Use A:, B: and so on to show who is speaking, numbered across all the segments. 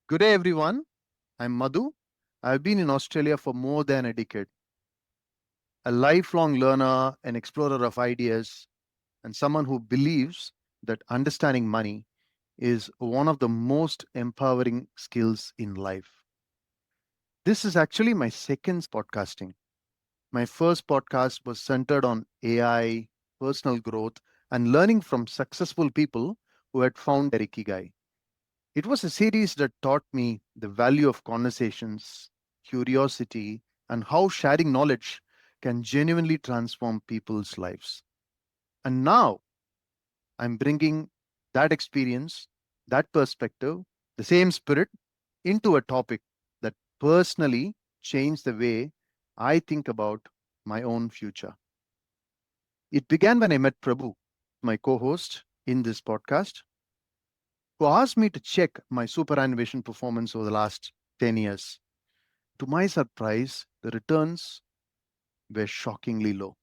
A: Good day, everyone. I'm Madhu. I've been in Australia for more than a decade, a lifelong learner, an explorer of ideas, and someone who believes that understanding money is one of the most empowering skills in life. This is actually my second podcasting. My first podcast was centered on AI, personal growth, and learning from successful people who had found their ikigai. It was a series that taught me the value of conversations, curiosity, and how sharing knowledge can genuinely transform people's lives. And now I'm bringing that experience, that perspective, the same spirit into a topic that personally changed the way I think about my own future. It began when I met Prabhu, my co host in this podcast, who asked me to check my superannuation performance over the last 10 years. To my surprise, the returns were shockingly low.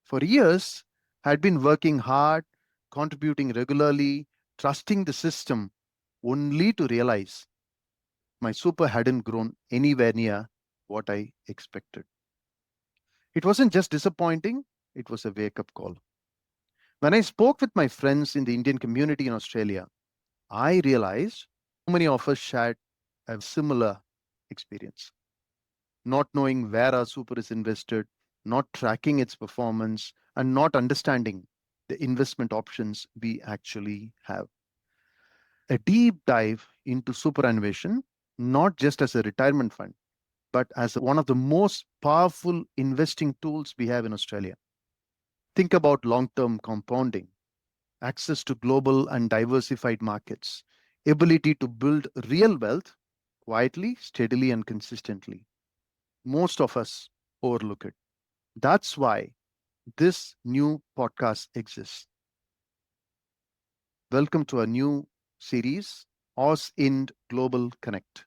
A: For years, I had been working hard, contributing regularly, trusting the system, only to realize my super hadn't grown anywhere near what I expected. It wasn't just disappointing, it was a wake up call. When I spoke with my friends in the Indian community in Australia, I realized so many of us shared a similar experience. Not knowing where our super is invested, not tracking its performance, and not understanding the investment options we actually have. A deep dive into superannuation, not just as a retirement fund, but as one of the most powerful investing tools we have in Australia. Think about long term compounding, access to global and diversified markets, ability to build real wealth quietly, steadily, and consistently. Most of us overlook it. That's why this new podcast exists. Welcome to a new series, Aus in Global Connect,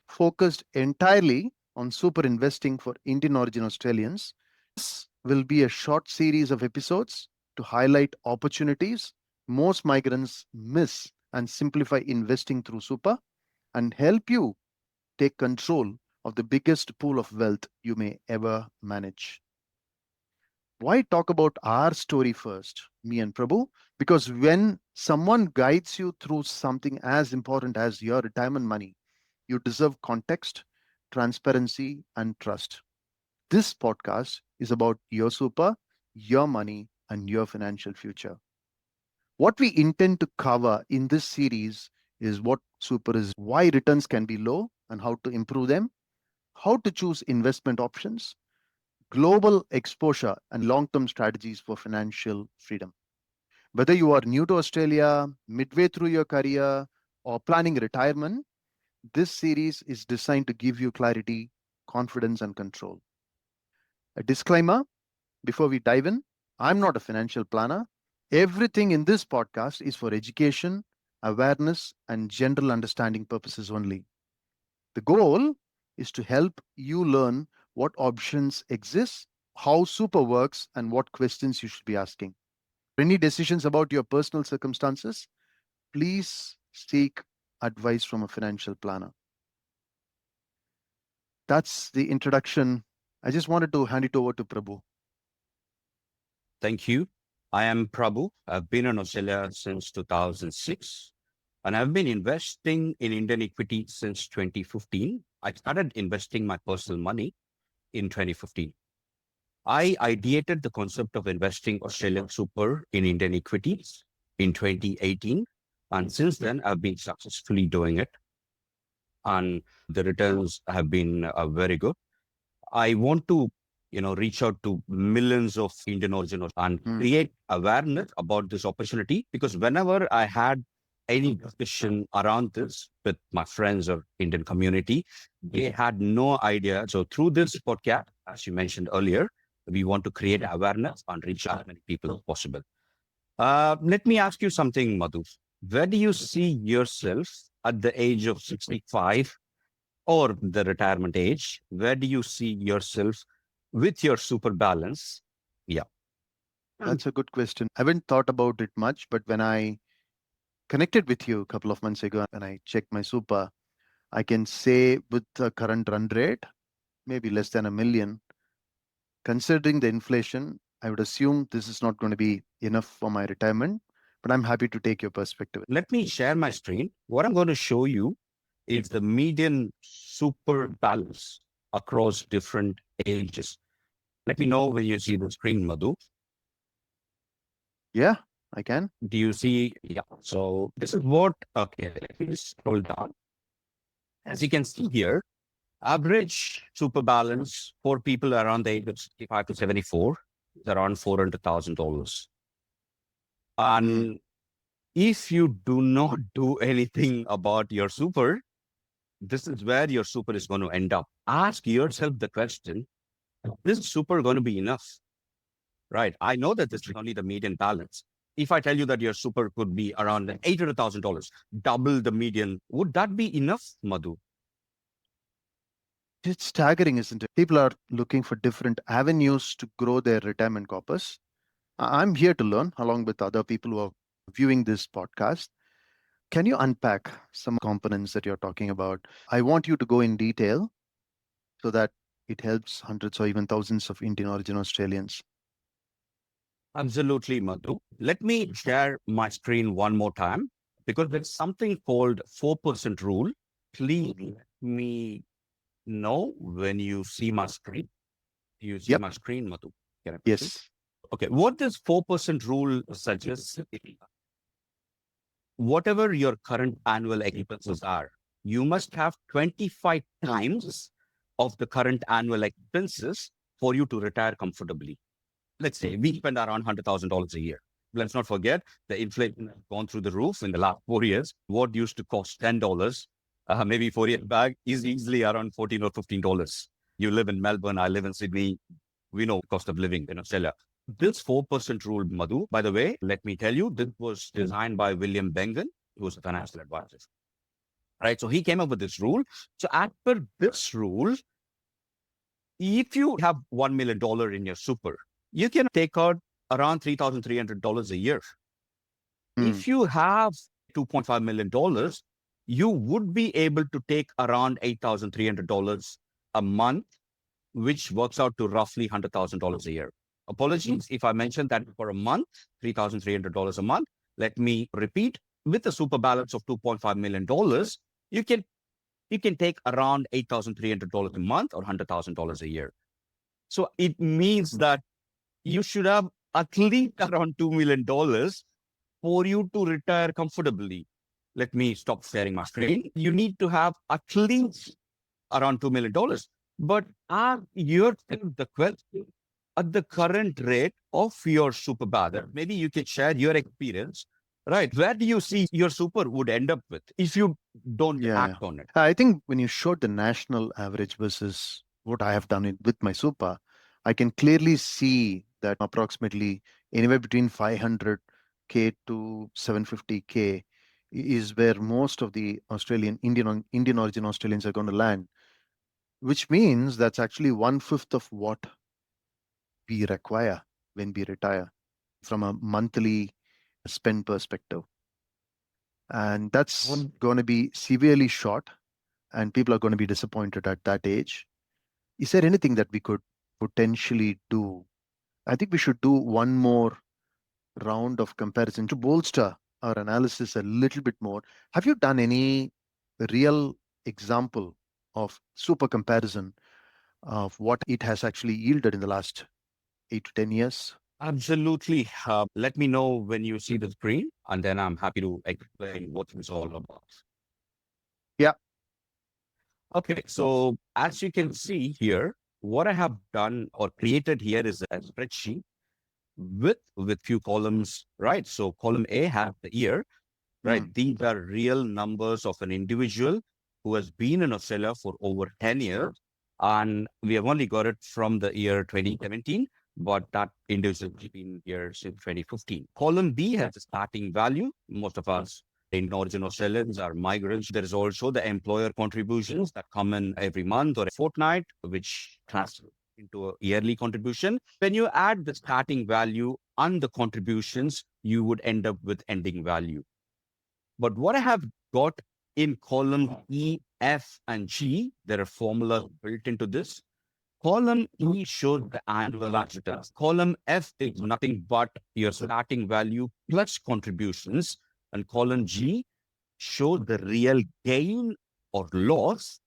A: focused entirely on super investing for Indian origin Australians. This will be a short series of episodes to highlight opportunities most migrants miss and simplify investing through super and help you take control of the biggest pool of wealth you may ever manage. Why talk about our story first, me and Prabhu? Because when someone guides you through something as important as your retirement money, you deserve context, transparency, and trust. This podcast is about your super, your money, and your financial future. What we intend to cover in this series is what super is, why returns can be low and how to improve them, how to choose investment options, global exposure, and long term strategies for financial freedom. Whether you are new to Australia, midway through your career, or planning retirement, this series is designed to give you clarity, confidence, and control. A disclaimer before we dive in, I'm not a financial planner. Everything in this podcast is for education, awareness, and general understanding purposes only. The goal is to help you learn what options exist, how super works, and what questions you should be asking. For any decisions about your personal circumstances, please seek advice from a financial planner. That's the introduction. I just wanted to hand it over to Prabhu.
B: Thank you. I am Prabhu. I've been in Australia since 2006, and I've been investing in Indian equity since 2015. I started investing my personal money in 2015. I ideated the concept of investing Australian super in Indian equities in 2018. And since then, I've been successfully doing it. And the returns have been very good. I want to, reach out to millions of Indian originals and create awareness about this opportunity. Because whenever I had any discussion around this with my friends or Indian community, they had no idea. So through this podcast, as you mentioned earlier, we want to create awareness and reach as many people as possible. Let me ask you something, Madhu. Where do you see yourself at the age of 65 or the retirement age? Where do you see yourself with your super balance? Yeah.
A: That's a good question. I haven't thought about it much, but when I connected with you a couple of months ago and I checked my super. I can say with the current run rate, maybe less than a million. Considering the inflation, I would assume this is not going to be enough for my retirement, but I'm happy to take your perspective.
B: Let me share my screen. What I'm going to show you is the median super balance across different ages. Let me know when you see the screen, Madhu.
A: Yeah, I can.
B: Do you see? Yeah. So this is what, okay, let me just scroll down. As you can see here, average super balance for people around the age of 65 to 74 is around $400,000.
A: Mm.
B: And if you do not do anything about your super, this is where your super is going to end up. Ask yourself the question, is this super going to be enough? Right. I know that this is only the median balance. If I tell you that your super could be around $800,000, double the median, would that be enough, Madhu?
A: It's staggering, isn't it? People are looking for different avenues to grow their retirement corpus. I'm here to learn along with other people who are viewing this podcast. Can you unpack some components that you're talking about? I want you to go in detail so that it helps hundreds or even thousands of Indian origin Australians.
B: Absolutely, Madhu. Let me share my screen one more time because there's something called 4% rule. Please let me know when you see my screen. Do you see
A: Yep.
B: my screen, Madhu? Can I proceed?
A: Yes.
B: Okay. What this 4% rule suggests, whatever your current annual expenses are, you must have 25 times of the current annual expenses for you to retire comfortably. Let's say we spend around $100,000 a year. Let's not forget the inflation has gone through the roof in the last 4 years. What used to cost $10, maybe 4 years back, is easily around $14 or $15. You live in Melbourne, I live in Sydney. We know cost of living in Australia. This 4% rule, Madhu, by the way, let me tell you, this was designed by William Bengen, who was a financial advisor. Right. So he came up with this rule. So as per this rule, if you have $1 million in your super, you can take out around $3,300 a year.
A: Mm.
B: If you have $2.5 million, you would be able to take around $8,300 a month, which works out to roughly $100,000 a year. Apologies if I mentioned that for a month, $3,300 a month. Let me repeat, with a super balance of $2.5 million, you can you can take around $8,300 a month or $100,000 a year. So it means that you should have at least around $2 million for you to retire comfortably. Let me stop sharing my screen. You need to have at least around $2 million. But are you the question at the current rate of your super balance? Maybe you can share your experience, right? Where do you see your super would end up with if you don't
A: Yeah.
B: act on it?
A: I think when you showed the national average versus what I have done it with my super, I can clearly see that approximately anywhere between 500K to 750K is where most of the Indian origin Australians are going to land, which means that's actually one fifth of what we require when we retire from a monthly spend perspective. And that's going to be severely short, and people are going to be disappointed at that age. Is there anything that we could potentially do? I think we should do one more round of comparison to bolster our analysis a little bit more. Have you done any real example of super comparison of what it has actually yielded in the last 8 to 10 years?
B: Absolutely. Let me know when you see the screen, and then I'm happy to explain what it's all about.
A: Yeah.
B: Okay, so as you can see here, what I have done or created here is a spreadsheet with few columns, right? So column A has the year, right?
A: Mm.
B: These are real numbers of an individual who has been in Australia for over 10 years. And we have only got it from the year 2017, but that individual has been here since 2015. Column B has the starting value. Most of us in origin Australians are migrants. There is also the employer contributions that come in every month or a fortnight, which translate into a yearly contribution. When you add the starting value and the contributions, you would end up with ending value. But what I have got in column E, F, and G, there are formulas built into this. Column E shows the annualized returns. Column F is nothing but your starting value plus contributions. And column G shows the real gain or loss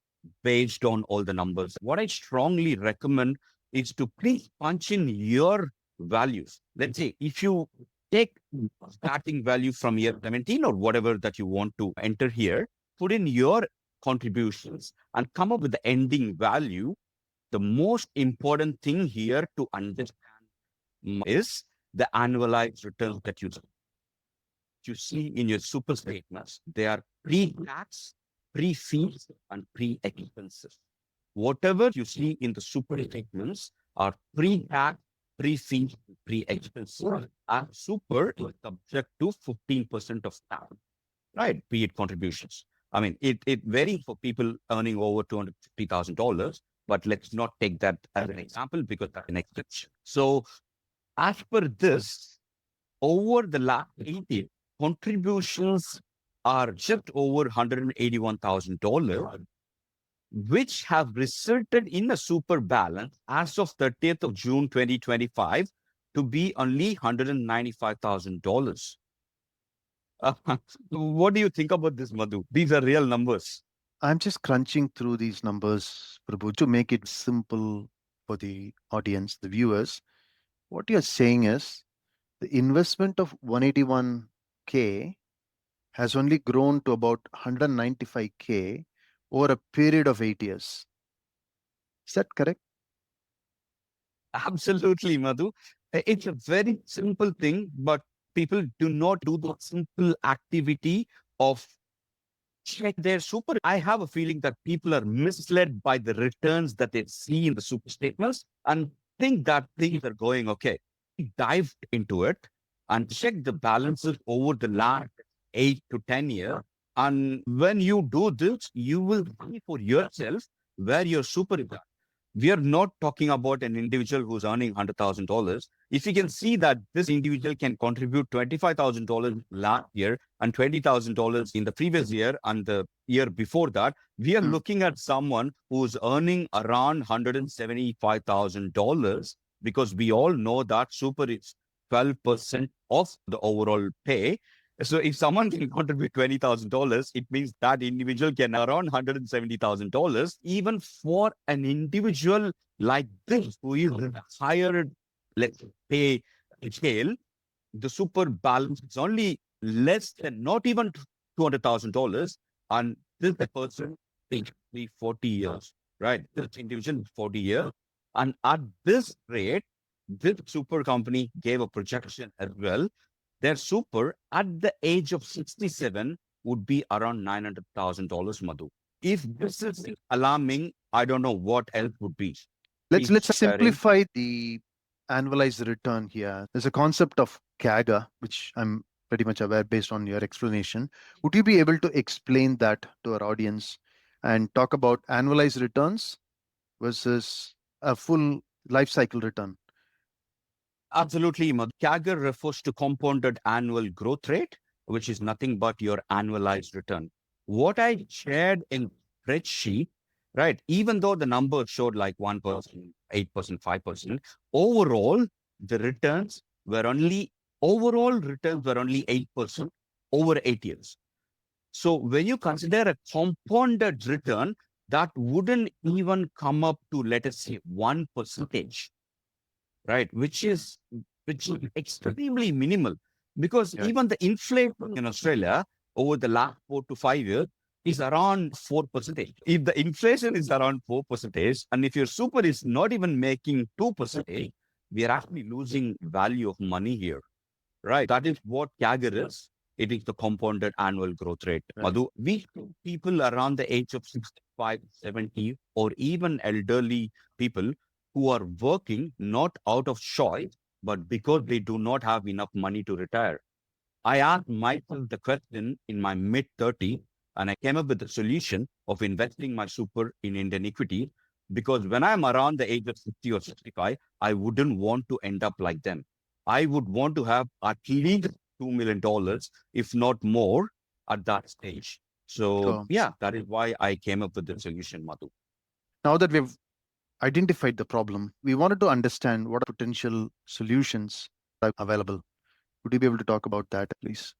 B: based on all the numbers. What I strongly recommend is to please punch in your values. Let's say if you take starting value from year 17 or whatever that you want to enter here, put in your contributions and come up with the ending value. The most important thing here to understand is the annualized returns that you see in your super statements. They are pre-tax, pre-fees, and pre-expenses. Whatever you see in the super statements are pre-tax, pre-fees, pre-expenses. And super is subject to 15% of tax, right? Be it contributions. I mean, it varies for people earning over $250,000, but let's not take that as an example because that's an exception. So as per this, over the last 8 years, contributions are just over $181,000, which have resulted in a super balance as of 30th of June 2025 to be only $195,000. Uh, what do you think about this, Madhu? These are real numbers.
A: I'm just crunching through these numbers, Prabhu, to make it simple for the audience, the viewers. What you're saying is the investment of 181K has only grown to about 195K over a period of 8 years. Is that correct?
B: Absolutely, Madhu. It's a very simple thing, but people do not do the simple activity of check their super. I have a feeling that people are misled by the returns that they see in the super statements and think that things are going okay. Dive into it and check the balances over the last 8 to 10 years. And when you do this, you will see for yourself where your super is at. We are not talking about an individual who's earning $100,000. If you can see that this individual can contribute $25,000 last year and $20,000 in the previous year and the year before that, we are looking at someone who's earning around $175,000 because we all know that super is 12% of the overall pay. So if someone can contribute $20,000, it means that individual can around $170,000. Even for an individual like this, who is higher, let's pay scale, the super balance is only less than not even $200,000. And this person is 40 years, right? This individual is 40 years. And at this rate, this super company gave a projection as well. Their super at the age of 67 would be around $900,000, Madhu. If this is alarming, I don't know what else would be.
A: Let's
B: Sharing.
A: simplify the annualized return here. There's a concept of CAGR, which I'm pretty much aware based on your explanation. Would you be able to explain that to our audience and talk about annualized returns versus a full life cycle return?
B: Absolutely, Madhu. CAGR refers to compounded annual growth rate, which is nothing but your annualized return. What I shared in spreadsheet, right? Even though the numbers showed like 1%, 8%, 5%, overall the returns were only 8% over 8 years. So when you consider a compounded return, that wouldn't even come up to, let us say, 1%, right? Which is extremely minimal because
A: Yeah.
B: even the inflation in Australia over the last 4 to 5 years is around 4%. If the inflation is around 4%, and if your super is not even making 2%, we are actually losing value of money here, right? That is what CAGR is. It is the compounded annual growth rate.
A: Right.
B: Madhu, we people around the age of 65, 70, or even elderly people who are working not out of choice, but because they do not have enough money to retire. I asked myself the question in my mid 30s, and I came up with the solution of investing my super in Indian equity because when I'm around the age of 60 or 65, I wouldn't want to end up like them. I would want to have at least $2 million, if not more, in my super. And that is what CAGR is. It is the compounded annual growth rate. Madhu, we people around the age of 65, 70, or even elderly people who are working not out of choice, but because they do not have enough money to retire. I asked myself the question in my mid 30s, and I came up with the solution of investing my super in Indian equity because when I'm around the age of 60 or 65, I wouldn't want to end up like them. I would want to have at least $2 million, if not more, at that stage. So
A: Sure.
B: yeah, that is why I came up with the solution, Madhu.
A: Now that we've identified the problem, we wanted to understand what are potential solutions are available. Would you be able to talk about that, please?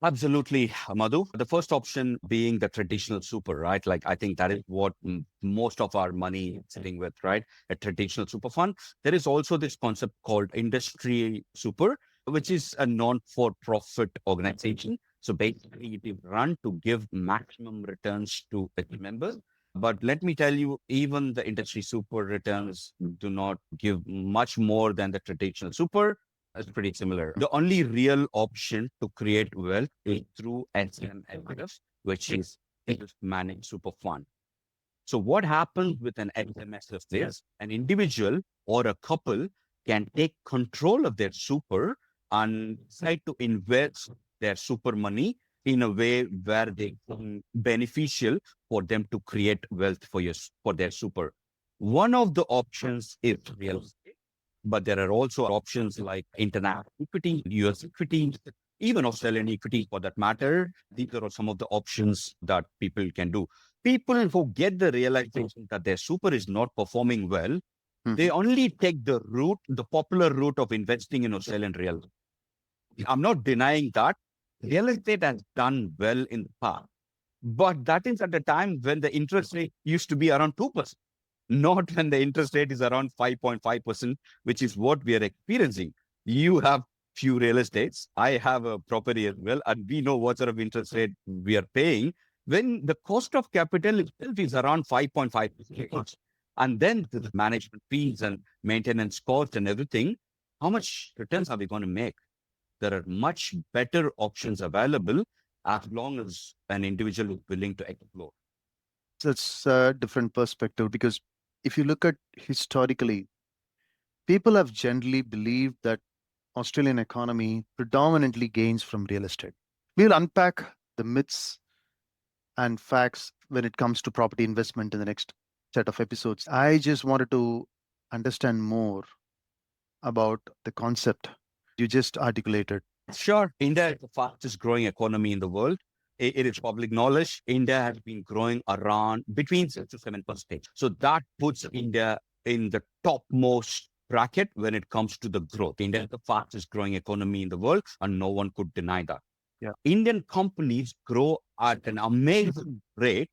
B: Absolutely, Madhu. The first option being the traditional super, right? Like I think that is what most of our money is sitting with, right? A traditional super fund. There is also this concept called industry super, which is a non-for-profit organization. So basically, it is run to give maximum returns to its members. But let me tell you, even the industry super returns do not give much more than the traditional super. It's pretty similar. The only real option to create wealth is through SMSF, which is managed super fund. So what happens with an SMSF is an individual or a couple can take control of their super and decide to invest their super money in a way where they beneficial for them to create wealth for their super. One of the options is real estate, but there are also options like international equity, US equity, even Australian equity for that matter. These are some of the options that people can do. People who get the realization that their super is not performing well, they
A: Mhm.
B: only take the popular route of investing in Australian real. I'm not denying that real estate has done well in the past, but that is at the time when the interest rate used to be around 2%, not when the interest rate is around 5.5%, which is what we are experiencing. You have few real estates. I have a property as well, and we know what sort of interest rate we are paying when the cost of capital itself is around 5.5%. And then the management fees and maintenance costs and everything, how much returns are we going to make? There are much better options available as long as an individual is willing to explore.
A: That's a different perspective because if you look at historically, people have generally believed that Australian economy predominantly gains from real estate. We'll unpack the myths and facts when it comes to property investment in the next set of episodes. I just wanted to understand more about the concept you just articulated.
B: Sure. India is the fastest growing economy in the world. It is public knowledge. India has been growing around between 6 to 7%. So that puts India in the topmost bracket when it comes to the growth. India is the fastest growing economy in the world, and no one could deny that.
A: Yeah.
B: Indian companies grow at an amazing rate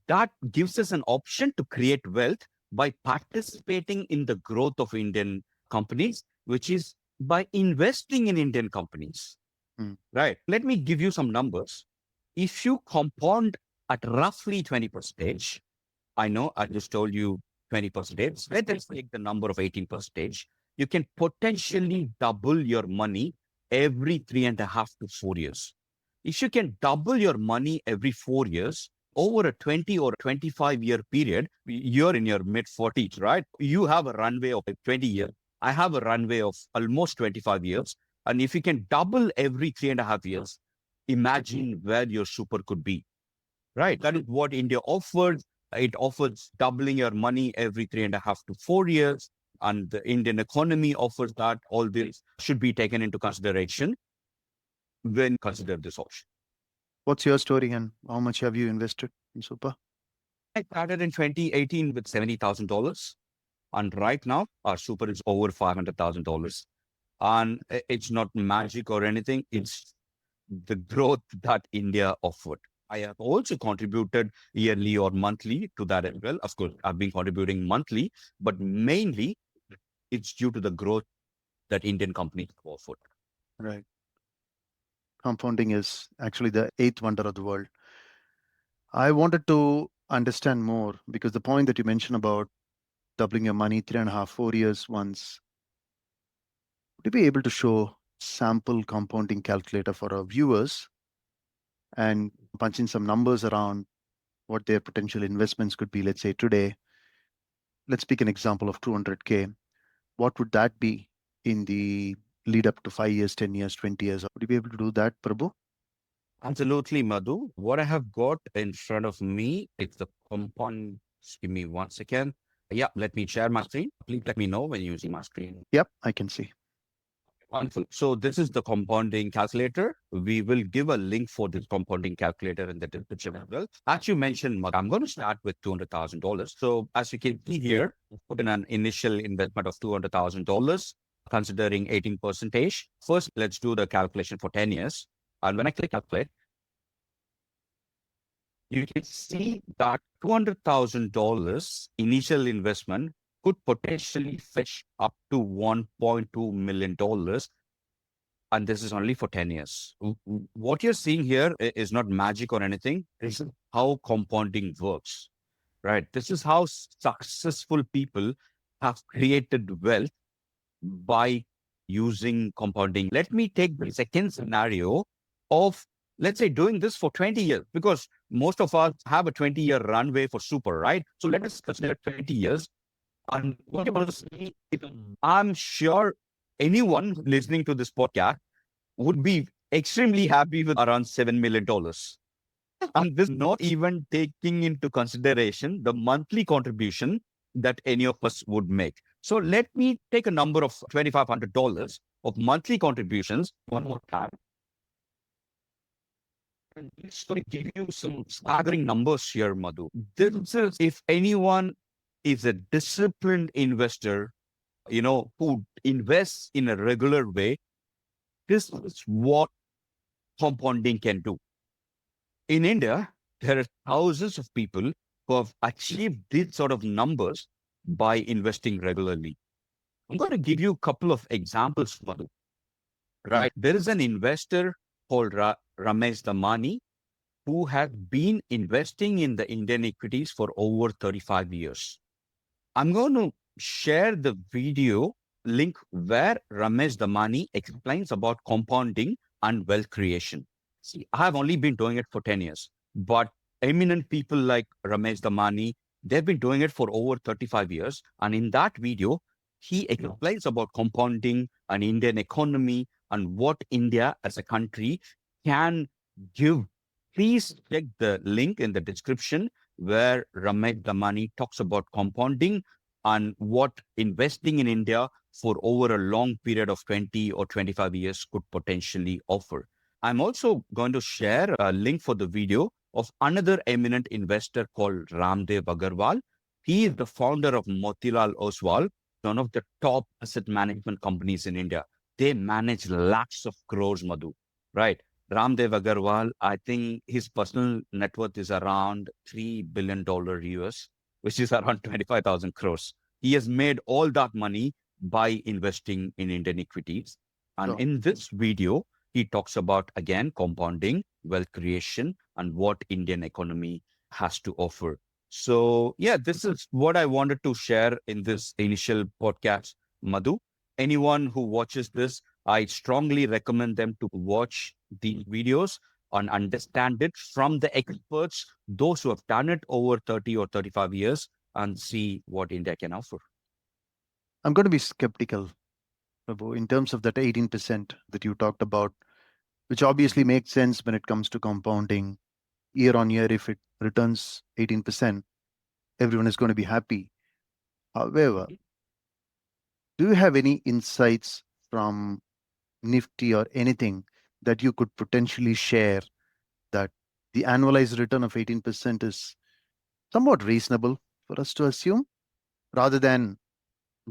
B: that gives us an option to create wealth by participating in the growth of Indian companies, which is by investing in Indian companies.
A: Mm.
B: Right. Let me give you some numbers. If you compound at roughly 20%, I know I just told you 20%. Let's take the number of 18%. You can potentially double your money every 3.5 to 4 years. If you can double your money every 4 years, over a 20 or 25-year period, you're in your mid 40s, right? You have a runway of 20 years. I have a runway of almost 25 years. And if you can double every 3.5 years, imagine where your super could be. Right. That is what India offers. It offers doubling your money every 3.5 to 4 years. And the Indian economy offers that. All this should be taken into consideration when consider this option.
A: What's your story and how much have you invested in super?
B: I started in 2018 with $70,000. And right now, our super is over $500,000. And it's not magic or anything. It's the growth that India offered. I have also contributed yearly or monthly to that as well. Of course, I've been contributing monthly, but mainly it's due to the growth that Indian companies have offered.
A: Right. Compounding is actually the eighth wonder of the world. I wanted to understand more because the point that you mentioned about doubling your money 3.5, 4 years once, would you be able to show sample compounding calculator for our viewers and punch in some numbers around what their potential investments could be? Let's say today, let's pick an example of 200K. What would that be in the lead up to 5 years, 10 years, 20 years? Would you be able to do that, Prabhu?
B: Absolutely, Madhu. What I have got in front of me is the compound. Just give me 1 second. Yeah, let me share my screen. Please let me know when you see my screen.
A: Yep, I can see.
B: Wonderful. So this is the compounding calculator. We will give a link for this compounding calculator in the description as well. As you mentioned, I'm going to start with $200,000. So as you can see here, put in an initial investment of $200,000, considering 18 percentage. First, let's do the calculation for 10 years. And when I click calculate, you can see that $200,000 initial investment could potentially fetch up to $1.2 million. And this is only for 10 years. What you're seeing here is not magic or anything. It's how compounding works, right? This is how successful people have created wealth by using compounding. Let me take the second scenario of, let's say, doing this for 20 years, because most of us have a 20-year runway for super, right? So let us consider 20 years. And what you want to see, I'm sure anyone listening to this podcast would be extremely happy with around $7 million. And this not even taking into consideration the monthly contribution that any of us would make. So let me take a number of $2,500 of monthly contributions one more time. And it's going to give you some staggering numbers here, Madhu. This is if anyone is a disciplined investor, who invests in a regular way, this is what compounding can do. In India, there are thousands of people who have achieved these sort of numbers by investing regularly. I'm going to give you a couple of examples, Madhu. Right. There is an investor called Ramesh Damani who has been investing in the Indian equities for over 35 years. I'm going to share the video link where Ramesh Damani explains about compounding and wealth creation. See, I have only been doing it for 10 years, but eminent people like Ramesh Damani, they've been doing it for over 35 years. And in that video, he explains about compounding and Indian economy and what India as a country can give. Please check the link in the description where Ramesh Damani talks about compounding and what investing in India for over a long period of 20 or 25 years could potentially offer. I'm also going to share a link for the video of another eminent investor called Ramdev Agarwal. He is the founder of Motilal Oswal, one of the top asset management companies in India. They manage lakhs of crores, Madhu, right? Ramdev Agarwal, I think his personal net worth is around $3 billion US, which is around 25,000 crores. He has made all that money by investing in Indian equities. And in this video, he talks about, again, compounding, wealth creation, and what Indian economy has to offer. So, yeah, this is what I wanted to share in this initial podcast, Madhu. Anyone who watches this, I strongly recommend them to watch the videos and understand it from the experts, those who have done it over 30 or 35 years, and see what India can offer.
A: I'm going to be skeptical, Prabhu, in terms of that 18% that you talked about, which obviously makes sense when it comes to compounding year on year. If it returns 18%, everyone is going to be happy. However, do you have any insights from Nifty or anything that you could potentially share that the annualized return of 18% is somewhat reasonable for us to assume, rather than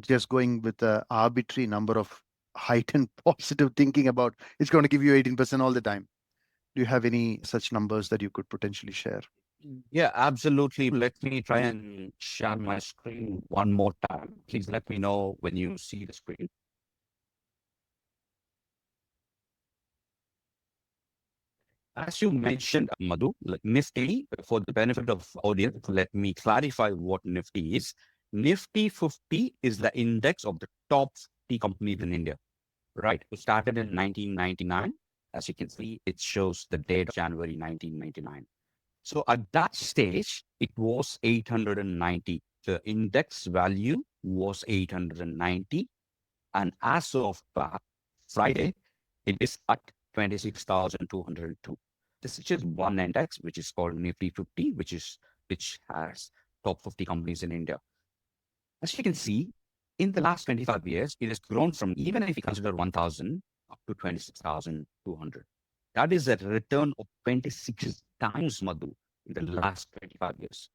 A: just going with an arbitrary number of heightened positive thinking about it's going to give you 18% all the time? Do you have any such numbers that you could potentially share?
B: Yeah, absolutely. Let me try and share my screen one more time. Please let me know when you see the screen. As you mentioned, Madhu, like Nifty, for the benefit of audience, let me clarify what Nifty is. Nifty 50 is the index of the top 50 companies in India, right? It started in 1999. As you can see, it shows the date of January 1999. So at that stage, it was 890. The index value was 890. And as of Friday, it is at 26,202. This is just one index, which is called Nifty 50, which has top 50 companies in India. As you can see, in the last 25 years, it has grown from, even if you consider 1,000 up to 26,200. That is a return of 26 times, Madhu, in the last 25 years.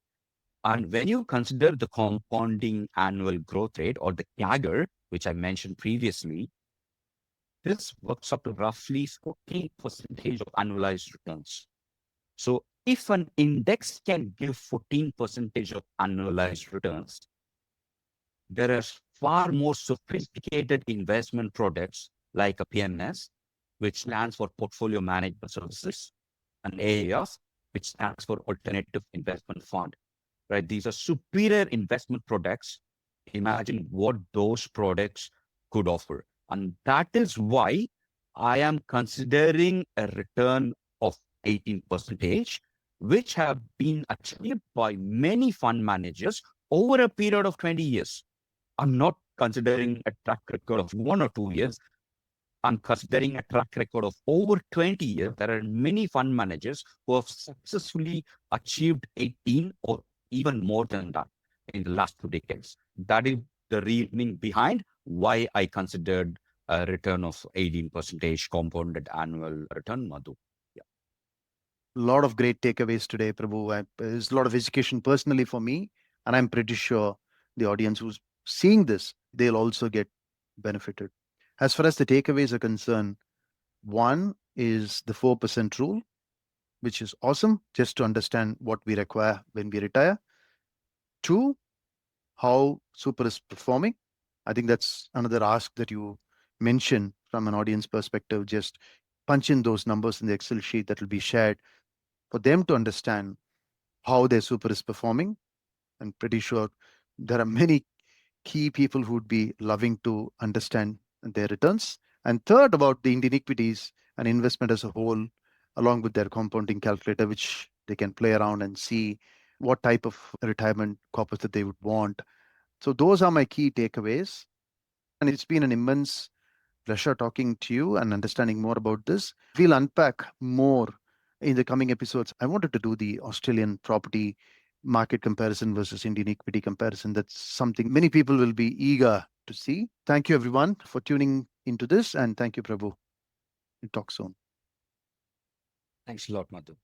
B: And when you consider the compounding annual growth rate, or the CAGR, which I mentioned previously, this works up to roughly 14% of annualized returns. So if an index can give 14% of annualized returns, there are far more sophisticated investment products like a PMS, which stands for Portfolio Management Services, and AIF, which stands for Alternative Investment Fund. Right? These are superior investment products. Imagine what those products could offer. And that is why I am considering a return of 18%, which have been achieved by many fund managers over a period of 20 years. I'm not considering a track record of 1 or 2 years. I'm considering a track record of over 20 years. There are many fund managers who have successfully achieved 18 or even more than that in the last 2 decades. That is the reasoning behind why I considered a return of 18% compounded annual return, Madhu. Yeah.
A: A lot of great takeaways today, Prabhu. There's a lot of education personally for me, and I'm pretty sure the audience who's seeing this, they'll also get benefited. As far as the takeaways are concerned, one is the 4% rule, which is awesome just to understand what we require when we retire. Two, how Super is performing. I think that's another ask that you mentioned from an audience perspective. Just punch in those numbers in the Excel sheet that will be shared for them to understand how their Super is performing. I'm pretty sure there are many key people who would be loving to understand their returns. And third, about the Indian equities and investment as a whole, along with their compounding calculator, which they can play around and see what type of retirement corpus that they would want. So those are my key takeaways. And it's been an immense pleasure talking to you and understanding more about this. We'll unpack more in the coming episodes. I wanted to do the Australian property market comparison versus Indian equity comparison. That's something many people will be eager to see. Thank you, everyone, for tuning into this. And thank you, Prabhu. We'll talk soon.
B: Thanks a lot, Madhu.